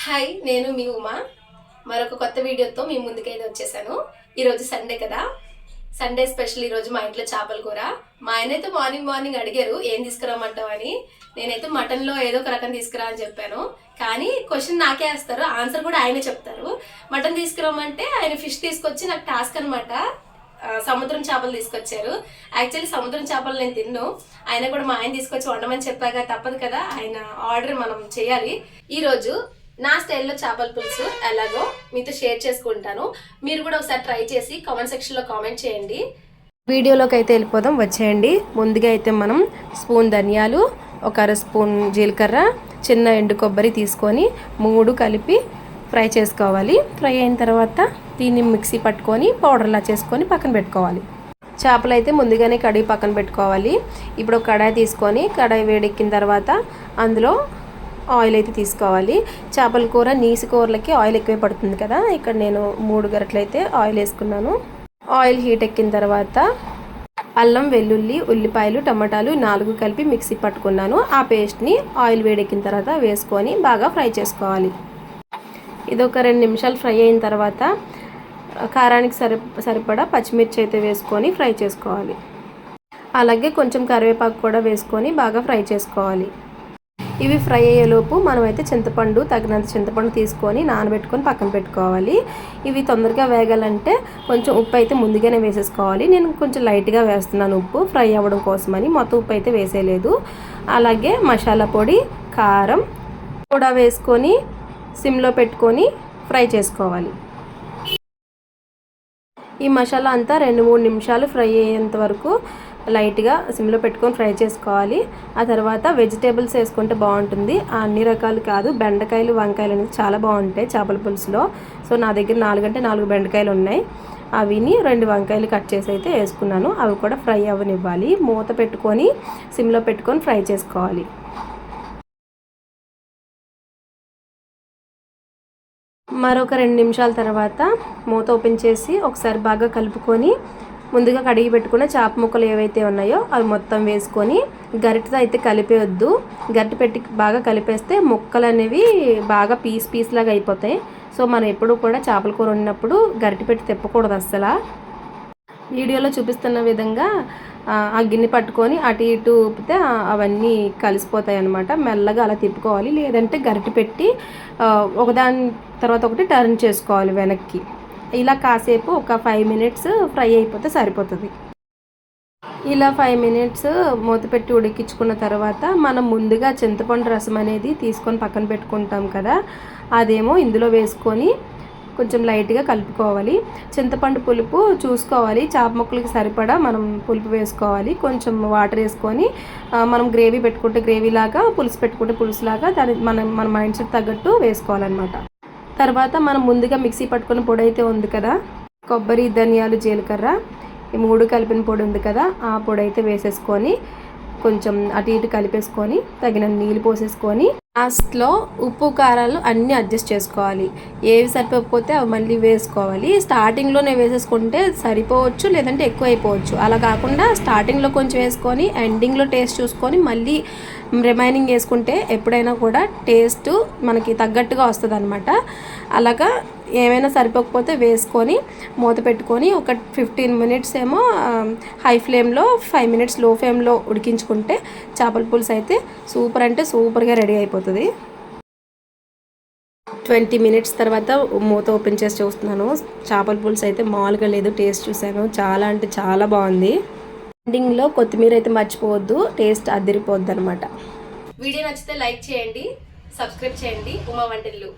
Hi, నేను మీ ఉమా. మరొక కొత్త వీడియోతో మీ ముందుకైతే వచ్చేసాను. ఈరోజు సండే కదా, సండే స్పెషల్ ఈరోజు మా ఇంట్లో చేపల కూర. మా ఆయన అయితే మార్నింగ్ అడిగారు ఏం తీసుకురామంటావు అని. నేనైతే మటన్లో ఏదో ఒక రకం తీసుకురా అని చెప్పాను. కానీ క్వశ్చన్ నాకే వేస్తారు, ఆన్సర్ కూడా ఆయనే చెప్తారు. మటన్ తీసుకురామంటే ఆయన ఫిష్ తీసుకొచ్చి నాకు టాస్క్ అనమాట. సముద్రం చేపలు తీసుకొచ్చారు. యాక్చువల్లీ సముద్రం చేపలు నేను తిన్ను. ఆయన కూడా మా ఆయన తీసుకొచ్చి వండమని చెప్పాక తప్పదు కదా, ఆయన ఆర్డర్ మనం చేయాలి. ఈరోజు నా స్టైల్లో చేపల పులుసు ఎలాగో మీతో షేర్ చేసుకుంటాను. మీరు కూడా ఒకసారి ట్రై చేసి కామెంట్ సెక్షన్లో కామెంట్ చేయండి. వీడియోలోకి అయితే వెళ్ళిపోదాం, వచ్చేయండి. ముందుగా అయితే మనం స్పూన్ ధనియాలు, ఒక అర స్పూన్ జీలకర్ర, చిన్న ఎండు కొబ్బరి తీసుకొని 3 కలిపి ఫ్రై చేసుకోవాలి. ఫ్రై అయిన తర్వాత దీన్ని మిక్సీ పట్టుకొని పౌడర్లా చేసుకొని పక్కన పెట్టుకోవాలి. చేపలు అయితే ముందుగానే కడిగి పక్కన పెట్టుకోవాలి. ఇప్పుడు ఒక కడాయి తీసుకొని కడాయి వేడెక్కిన తర్వాత అందులో ఆయిల్ అయితే తీసుకోవాలి. చేపల కూర నీసి కూరలకి ఆయిల్ ఎక్కువ పడుతుంది కదా, ఇక్కడ నేను 3 గరిటెలు అయితే ఆయిల్ వేసుకున్నాను. ఆయిల్ హీట్ ఎక్కిన తర్వాత అల్లం, వెల్లుల్లి, ఉల్లిపాయలు, టమాటాలు 4 కలిపి మిక్సీ పట్టుకున్నాను. ఆ పేస్ట్ని ఆయిల్ వేడెక్కిన తర్వాత వేసుకొని బాగా ఫ్రై చేసుకోవాలి. ఇది ఒక 2 నిమిషాలు ఫ్రై అయిన తర్వాత కారానికి సరిపడా పచ్చిమిర్చి అయితే వేసుకొని ఫ్రై చేసుకోవాలి. అలాగే కొంచెం కరివేపాకు కూడా వేసుకొని బాగా ఫ్రై చేసుకోవాలి. ఇవి ఫ్రై అయ్యేలోపు మనమైతే చింతపండు, తగినంత చింతపండు తీసుకొని నానబెట్టుకొని పక్కన పెట్టుకోవాలి. ఇవి తొందరగా వేగాలంటే కొంచెం ఉప్పు అయితే ముందుగానే వేసేసుకోవాలి. నేను కొంచెం లైట్గా వేస్తున్నాను ఉప్పు, ఫ్రై అవ్వడం కోసమని. మొత్తం ఉప్పు అయితే వేసేయలేదు. అలాగే మసాలా పొడి, కారం కూడా వేసుకొని సిమ్లో పెట్టుకొని ఫ్రై చేసుకోవాలి. ఈ మసాలా అంతా 2-3 నిమిషాలు ఫ్రై అయ్యేంత వరకు లైట్గా సిమ్లో పెట్టుకొని ఫ్రై చేసుకోవాలి. ఆ తర్వాత వెజిటేబుల్స్ వేసుకుంటే బాగుంటుంది. అన్ని రకాలు కాదు, బెండకాయలు, వంకాయలు అనేది చాలా బాగుంటాయి చేపల పులుసులో. సో నా దగ్గర 4 బెండకాయలు ఉన్నాయి. అవిని 2 వంకాయలు కట్ చేసి అయితే వేసుకున్నాను. అవి కూడా ఫ్రై అవ్వనివ్వాలి. మూత పెట్టుకొని సిమ్లో పెట్టుకొని ఫ్రై చేసుకోవాలి. మరొక 2 నిమిషాల తర్వాత మూత ఓపెన్ చేసి ఒకసారి బాగా కలుపుకొని ముందుగా కడిగి పెట్టుకున్న చేప ముక్కలు ఏవైతే ఉన్నాయో అవి మొత్తం వేసుకొని గరిటెతో అయితే కలిపేయొద్దు. గరిటె పెట్టి బాగా కలిపేస్తే ముక్కలు అనేవి బాగా పీస్ లాగా అయిపోతాయి. సో మనం ఎప్పుడు కూడా చేపల కూర వండినప్పుడు గరిటె పెట్టి తిప్పకూడదు అస్సలు. వీడియోలో చూపిస్తున్న విధంగా ఆ గిన్నె పట్టుకొని అటు ఇటు ఊపితే అవన్నీ కలిసిపోతాయి అన్నమాట. మెల్లగా అలా తిప్పుకోవాలి. లేదంటే గరిటె పెట్టి ఒకదాని తర్వాత ఒకటి టర్న్ చేసుకోవాలి వెనక్కి. ఇలా కాసేపు ఒక 5 మినిట్స్ ఫ్రై అయిపోతే సరిపోతుంది. ఇలా 5 మినిట్స్ మూత పెట్టి ఉడికించుకున్న తర్వాత మనం ముందుగా చింతపండు రసం అనేది తీసుకొని పక్కన పెట్టుకుంటాం కదా, అదేమో ఇందులో వేసుకొని కొంచెం లైట్గా కలుపుకోవాలి. చింతపండు పులుపు చూసుకోవాలి, చేప ముక్కలకి సరిపడా మనం పులుపు వేసుకోవాలి. కొంచెం వాటర్ వేసుకొని మనం గ్రేవీ పెట్టుకుంటే గ్రేవీలాగా, పులుసు పెట్టుకుంటే పులుసులాగా దాని మన మైండ్ సెట్ తగ్గట్టు వేసుకోవాలన్నమాట. తర్వాత మనం ముందుగా మిక్సీ పట్టుకున్న పొడి అయితే ఉంది కదా, కొబ్బరి, ధనియాలు, జీలకర్ర ఈ 3 కలిపిన పొడి ఉంది కదా, ఆ పొడి అయితే వేసేసుకొని కొంచెం అటు ఇటు కలిపేసుకొని తగిన నీళ్ళు పోసేసుకొని లాస్ట్లో ఉప్పు కారాలు అన్నీ అడ్జస్ట్ చేసుకోవాలి. ఏవి సరిపోకపోతే అవి మళ్ళీ వేసుకోవాలి. స్టార్టింగ్లోనే వేసేసుకుంటే సరిపోవచ్చు, లేదంటే ఎక్కువ అయిపోవచ్చు. అలా కాకుండా స్టార్టింగ్లో కొంచెం వేసుకొని ఎండింగ్లో టేస్ట్ చూసుకొని మళ్ళీ రిమైనింగ్ వేసుకుంటే ఎప్పుడైనా కూడా టేస్ట్ మనకి తగ్గట్టుగా వస్తుంది అనమాట. అలాగా ఏమైనా సరిపోకపోతే వేసుకొని మూత పెట్టుకొని ఒక 15 మినిట్స్ ఏమో హై ఫ్లేమ్లో, 5 మినిట్స్ లో ఫ్లేమ్లో ఉడికించుకుంటే చేపల పులుసు అయితే సూపర్ అంటే సూపర్గా రెడీ అయిపోతుంది. 20 మినిట్స్ తర్వాత మూత ఓపెన్ చేసి చూస్తున్నాను. చేపల పులుసు అయితే మామూలుగా లేదు, టేస్ట్ చూశాను, చాలా అంటే చాలా బాగుంది. ఎండింగ్లో కొత్తిమీర అయితే మర్చిపోవద్దు, టేస్ట్ అదిరిపోద్ది అనమాట. వీడియో నచ్చితే లైక్ చేయండి, సబ్స్క్రైబ్ చేయండి. ఉమా వంటిల్లు.